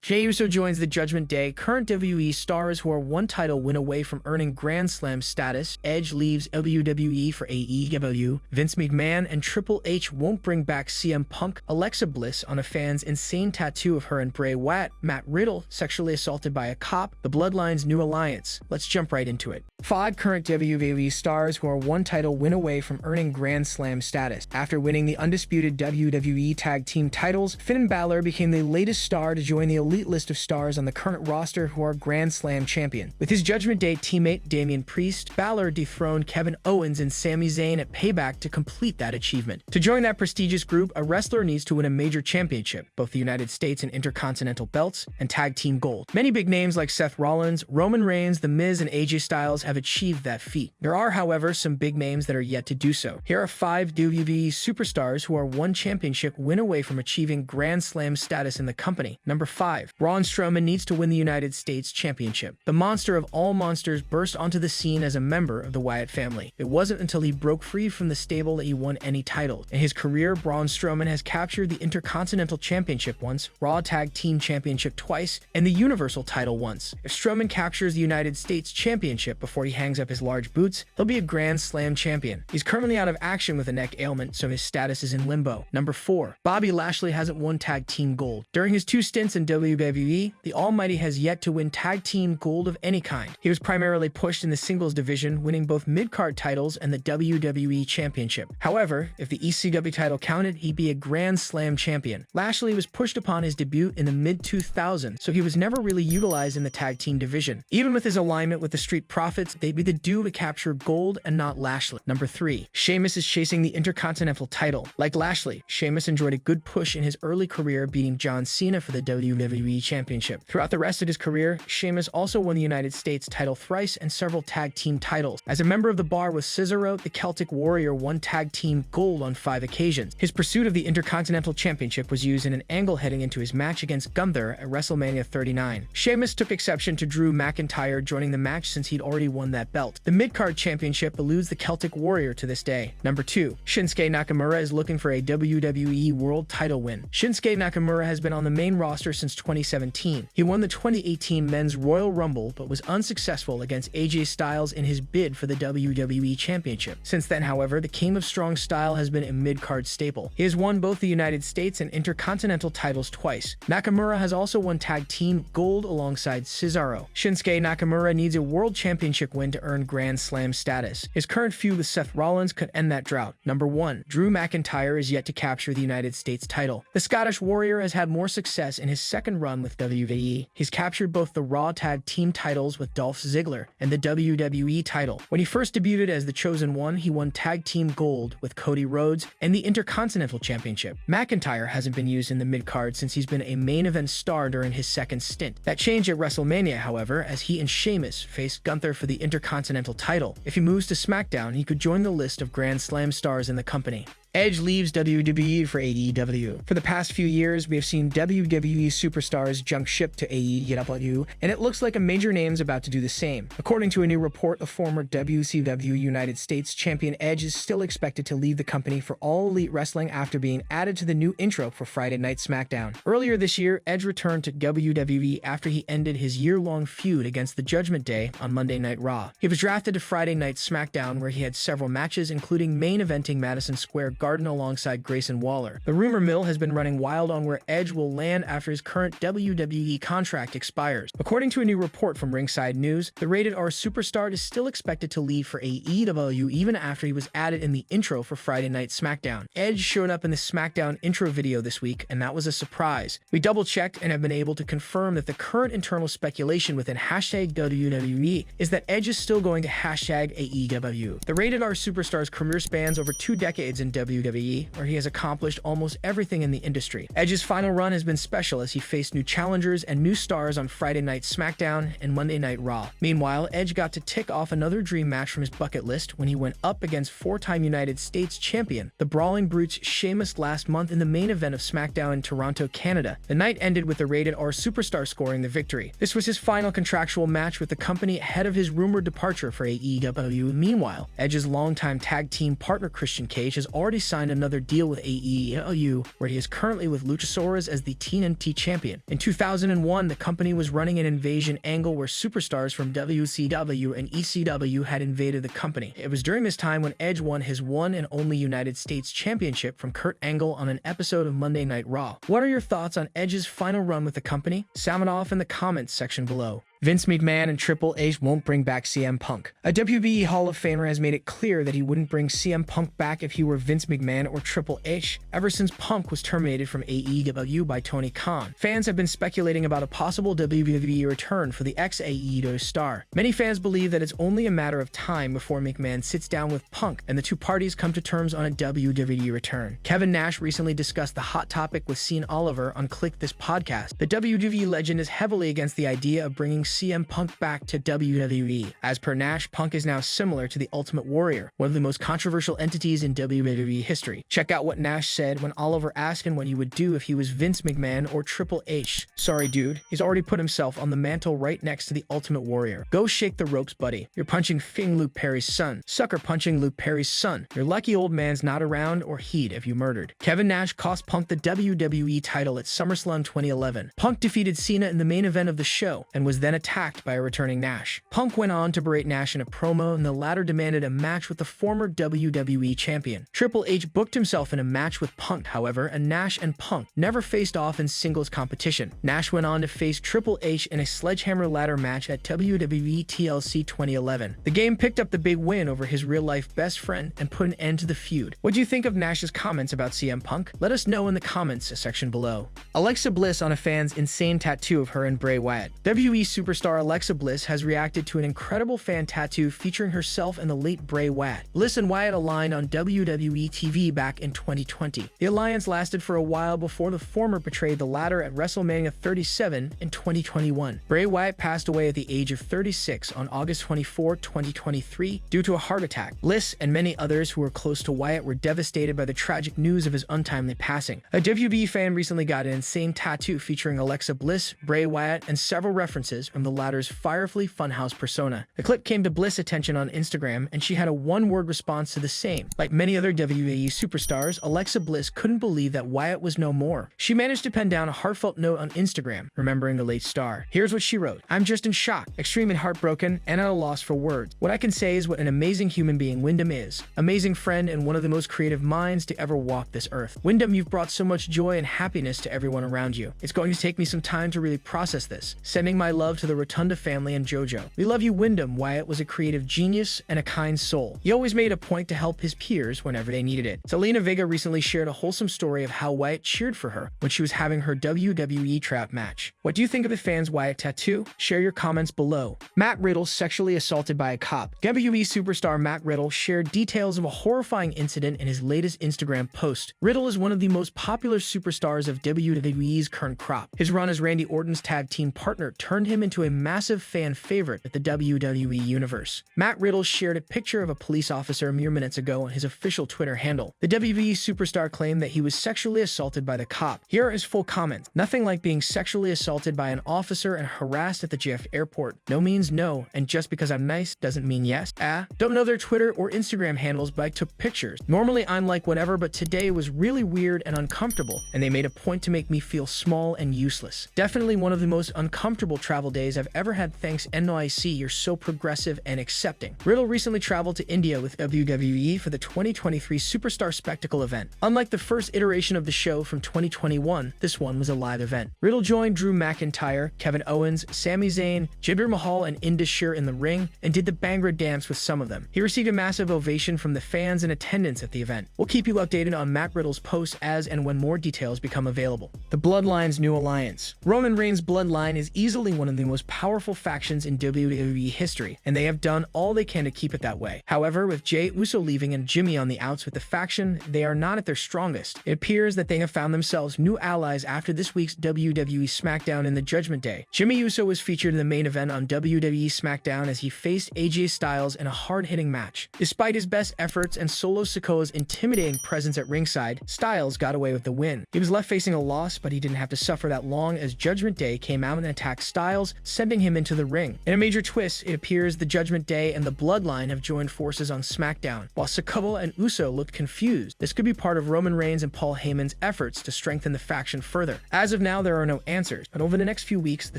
Jey Uso joins the Judgment Day. Current WWE stars who are one title win away from earning Grand Slam status. Edge leaves WWE for AEW. Vince McMahon and Triple H won't bring back CM Punk. Alexa Bliss on a fan's insane tattoo of her and Bray Wyatt. Matt Riddle sexually assaulted by a cop. The Bloodline's new alliance. Let's jump right into it. 5 current WWE stars who are one title win away from earning Grand Slam status. After winning the undisputed WWE Tag Team titles, Finn Balor became the latest star to join the elite list of stars on the current roster who are Grand Slam champion. With his Judgment Day teammate Damian Priest, Balor dethroned Kevin Owens and Sami Zayn at Payback to complete that achievement. To join that prestigious group, a wrestler needs to win a major championship, both the United States and Intercontinental belts, and Tag Team Gold. Many big names like Seth Rollins, Roman Reigns, The Miz, and AJ Styles have achieved that feat. There are, however, some big names that are yet to do so. Here are 5 WWE superstars who are one championship win away from achieving Grand Slam status in the company. Number 5. Braun Strowman needs to win the United States Championship. The monster of all monsters burst onto the scene as a member of the Wyatt family. It wasn't until he broke free from the stable that he won any titles. In his career, Braun Strowman has captured the Intercontinental Championship once, Raw Tag Team Championship twice, and the Universal title once. If Strowman captures the United States Championship before he hangs up his large boots, he'll be a Grand Slam champion. He's currently out of action with a neck ailment, so his status is in limbo. Number 4. Bobby Lashley hasn't won Tag Team Gold. During his 2 stints in WWE, the Almighty has yet to win Tag Team Gold of any kind. He was primarily pushed in the singles division, winning both mid-card titles and the WWE Championship. However, if the ECW title counted, he'd be a Grand Slam champion. Lashley was pushed upon his debut in the mid-2000s, so he was never really utilized in the tag team division. Even with his alignment with the Street Profits, they'd be the due to capture gold and not Lashley. Number 3. Sheamus is chasing the Intercontinental title. Like Lashley, Sheamus enjoyed a good push in his early career, beating John Cena for the WWE Championship. Throughout the rest of his career, Sheamus also won the United States title thrice and several tag team titles. As a member of the Bar with Cesaro, the Celtic Warrior won Tag Team Gold on 5 occasions. His pursuit of the Intercontinental Championship was used in an angle heading into his match against Gunther at WrestleMania 39. Sheamus took exception to Drew McIntyre joining the match since he'd already won that belt. The mid-card championship eludes the Celtic Warrior to this day. Number 2. Shinsuke Nakamura is looking for a WWE World title win. Shinsuke Nakamura has been on the main roster since 2017. He won the 2018 Men's Royal Rumble but was unsuccessful against AJ Styles in his bid for the WWE Championship. Since then, however, the King of Strong Style has been a mid-card staple. He has won both the United States and Intercontinental titles twice. Nakamura has also won Tag Team Gold alongside Cesaro. Shinsuke Nakamura needs a World Championship win to earn Grand Slam status. His current feud with Seth Rollins could end that drought. Number 1. Drew McIntyre is yet to capture the United States title. The Scottish Warrior has had more success in his second run with WWE. He's captured both the Raw Tag Team titles with Dolph Ziggler and the WWE title. When he first debuted as the Chosen One, he won Tag Team Gold with Cody Rhodes and the Intercontinental Championship. McIntyre hasn't been used in the mid-card since he's been a main event star during his second stint. That changed at WrestleMania, however, as he and Sheamus faced Gunther for the Intercontinental title. If he moves to SmackDown, he could join the list of Grand Slam stars in the company. Edge leaves WWE for AEW. For the past few years, we have seen WWE superstars jump ship to AEW, and it looks like a major name is about to do the same. According to a new report, the former WCW United States champion Edge is still expected to leave the company for All Elite Wrestling after being added to the new intro for Friday Night SmackDown. Earlier this year, Edge returned to WWE after he ended his year-long feud against the Judgment Day on Monday Night Raw. He was drafted to Friday Night SmackDown, where he had several matches, including main eventing Madison Square Garden alongside Grayson Waller. The rumor mill has been running wild on where Edge will land after his current WWE contract expires. According to a new report from Ringside News, the Rated R superstar is still expected to leave for AEW even after he was added in the intro for Friday Night SmackDown. Edge showed up in the SmackDown intro video this week, and that was a surprise. We double-checked and have been able to confirm that the current internal speculation within #WWE is that Edge is still going to #AEW. The Rated R superstar's career spans over 2 decades in WWE, where he has accomplished almost everything in the industry. Edge's final run has been special as he faced new challengers and new stars on Friday Night SmackDown and Monday Night Raw. Meanwhile, Edge got to tick off another dream match from his bucket list when he went up against 4-time United States champion, the Brawling Brutes Sheamus, last month in the main event of SmackDown in Toronto, Canada. The night ended with the Rated R superstar scoring the victory. This was his final contractual match with the company ahead of his rumored departure for AEW. Meanwhile, Edge's longtime tag team partner Christian Cage has already signed another deal with AEW, where he is currently with Luchasaurus as the TNT champion. In 2001, the company was running an invasion angle where superstars from WCW and ECW had invaded the company. It was during this time when Edge won his one and only United States Championship from Kurt Angle on an episode of Monday Night Raw. What are your thoughts on Edge's final run with the company? Sound it off in the comments section below. Vince McMahon and Triple H won't bring back CM Punk. A WWE Hall of Famer has made it clear that he wouldn't bring CM Punk back if he were Vince McMahon or Triple H, ever since Punk was terminated from AEW by Tony Khan. Fans have been speculating about a possible WWE return for the ex-AEW star. Many fans believe that it's only a matter of time before McMahon sits down with Punk and the two parties come to terms on a WWE return. Kevin Nash recently discussed the hot topic with Sean Oliver on Click This Podcast. The WWE legend is heavily against the idea of bringing CM Punk back to WWE. As per Nash, Punk is now similar to the Ultimate Warrior, one of the most controversial entities in WWE history. Check out what Nash said when Oliver asked him what he would do if he was Vince McMahon or Triple H. Sorry dude, he's already put himself on the mantle right next to the Ultimate Warrior. Go shake the ropes, buddy. You're punching Fing Luke Perry's son. Sucker punching Luke Perry's son. Your lucky old man's not around or he'd have you murdered. Kevin Nash cost Punk the WWE title at SummerSlam 2011. Punk defeated Cena in the main event of the show and was then attacked by a returning Nash. Punk went on to berate Nash in a promo, and the latter demanded a match with the former WWE champion. Triple H booked himself in a match with Punk, however, and Nash and Punk never faced off in singles competition. Nash went on to face Triple H in a sledgehammer ladder match at WWE TLC 2011. The game picked up the big win over his real-life best friend and put an end to the feud. What do you think of Nash's comments about CM Punk? Let us know in the comments section below. Alexa Bliss on a fan's insane tattoo of her and Bray Wyatt. WWE superstar Alexa Bliss has reacted to an incredible fan tattoo featuring herself and the late Bray Wyatt. Bliss and Wyatt aligned on WWE TV back in 2020. The alliance lasted for a while before the former betrayed the latter at WrestleMania 37 in 2021. Bray Wyatt passed away at the age of 36 on August 24, 2023 due to a heart attack. Bliss and many others who were close to Wyatt were devastated by the tragic news of his untimely passing. A WWE fan recently got an insane tattoo featuring Alexa Bliss, Bray Wyatt, and several references from the latter's Firefly Funhouse persona. The clip came to Bliss' attention on Instagram, and she had a one-word response to the same. Like many other WWE superstars, Alexa Bliss couldn't believe that Wyatt was no more. She managed to pen down a heartfelt note on Instagram, remembering the late star. Here's what she wrote. "I'm just in shock, extremely heartbroken, and at a loss for words. What I can say is what an amazing human being Wyndham is. Amazing friend and one of the most creative minds to ever walk this earth. Wyndham, you've brought so much joy and happiness to everyone around you. It's going to take me some time to really process this. Sending my love to the Rotunda family and JoJo. We love you, Wyndham. Wyatt was a creative genius and a kind soul. He always made a point to help his peers whenever they needed it." Zelina Vega recently shared a wholesome story of how Wyatt cheered for her when she was having her WWE trap match. What do you think of the fans' Wyatt tattoo? Share your comments below. Matt Riddle sexually assaulted by a cop. WWE superstar Matt Riddle shared details of a horrifying incident in his latest Instagram post. Riddle is one of the most popular superstars of WWE's current crop. His run as Randy Orton's tag team partner turned him into a massive fan favorite at the WWE universe. Matt Riddle shared a picture of a police officer mere minutes ago on his official Twitter handle. The WWE superstar claimed that he was sexually assaulted by the cop. Here are his full comments. "Nothing like being sexually assaulted by an officer and harassed at the JF airport. No means no, and just because I'm nice doesn't mean yes. Don't know their Twitter or Instagram handles, but I took pictures. Normally I'm like whatever, but today was really weird and uncomfortable, and they made a point to make me feel small and useless. Definitely one of the most uncomfortable travel days I've ever had. Thanks NYC, you're so progressive and accepting." Riddle recently traveled to India with WWE for the 2023 Superstar Spectacle event. Unlike the first iteration of the show from 2021, this one was a live event. Riddle joined Drew McIntyre, Kevin Owens, Sami Zayn, Jinder Mahal, and Indus Sher in the ring and did the Bhangra dance with some of them. He received a massive ovation from the fans in attendance at the event. We'll keep you updated on Matt Riddle's posts as and when more details become available. The Bloodline's new alliance. Roman Reigns' Bloodline is easily one of the most powerful factions in WWE history, and they have done all they can to keep it that way. However, with Jey Uso leaving and Jimmy on the outs with the faction, they are not at their strongest. It appears that they have found themselves new allies after this week's WWE SmackDown in the Judgment Day. Jimmy Uso was featured in the main event on WWE SmackDown as he faced AJ Styles in a hard-hitting match. Despite his best efforts and Solo Sikoa's intimidating presence at ringside, Styles got away with the win. He was left facing a loss, but he didn't have to suffer that long as Judgment Day came out and attacked Styles sending him into the ring. In a major twist, it appears the Judgment Day and the Bloodline have joined forces on SmackDown. While Sikoa and Uso looked confused, this could be part of Roman Reigns and Paul Heyman's efforts to strengthen the faction further. As of now, there are no answers, but over the next few weeks, the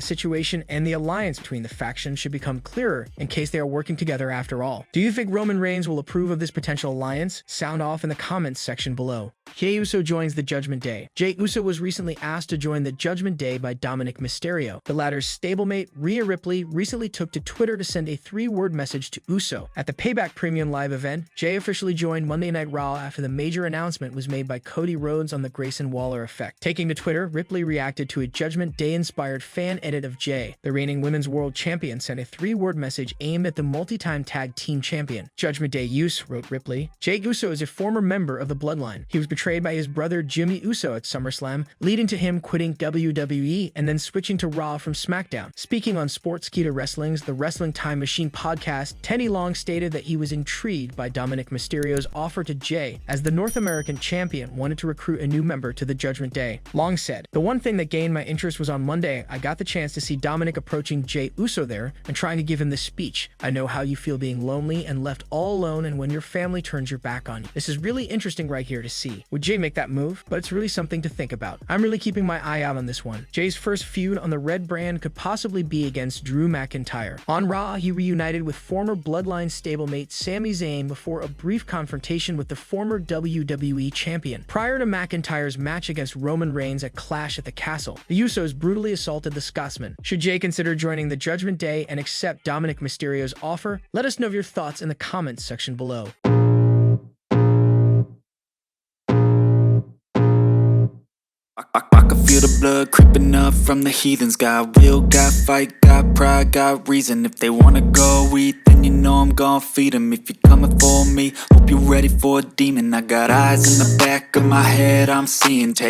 situation and the alliance between the factions should become clearer in case they are working together after all. Do you think Roman Reigns will approve of this potential alliance? Sound off in the comments section below. Jey Uso joins the Judgment Day. Jey Uso was recently asked to join the Judgment Day by Dominic Mysterio. The latter's stablemate, Rhea Ripley, recently took to Twitter to send a 3-word message to Uso. At the Payback Premium Live event, Jey officially joined Monday Night Raw after the major announcement was made by Cody Rhodes on the Grayson Waller effect. Taking to Twitter, Ripley reacted to a Judgment Day-inspired fan edit of Jey. The reigning Women's World Champion sent a 3-word message aimed at the multi-time tag team champion. Judgment Day use, wrote Ripley. Jey Uso is a former member of the Bloodline. He was betrayed by his brother Jimmy Uso at SummerSlam, leading to him quitting WWE and then switching to Raw from SmackDown. Speaking on Sportskeeda Wrestling's The Wrestling Time Machine podcast, Teddy Long stated that he was intrigued by Dominic Mysterio's offer to Jey, as the North American champion wanted to recruit a new member to the Judgment Day. Long said, "The one thing that gained my interest was on Monday, I got the chance to see Dominic approaching Jey Uso there and trying to give him this speech. I know how you feel being lonely and left all alone and when your family turns your back on you. This is really interesting right here to see. Would Jey make that move? But it's really something to think about. I'm really keeping my eye out on this one." Jey's first feud on the Red brand could possibly be against Drew McIntyre. On Raw, he reunited with former Bloodline stablemate Sami Zayn before a brief confrontation with the former WWE champion. Prior to McIntyre's match against Roman Reigns at Clash at the Castle, the Usos brutally assaulted the Scotsman. Should Jey consider joining the Judgment Day and accept Dominic Mysterio's offer? Let us know your thoughts in the comments section below. I can feel the blood creeping up from the heathens. Got will, got fight, got pride, got reason. If they wanna go eat, then you know I'm gon' feed them. If you're coming for me, hope you're ready for a demon. I got eyes in the back of my head, I'm seeing. Take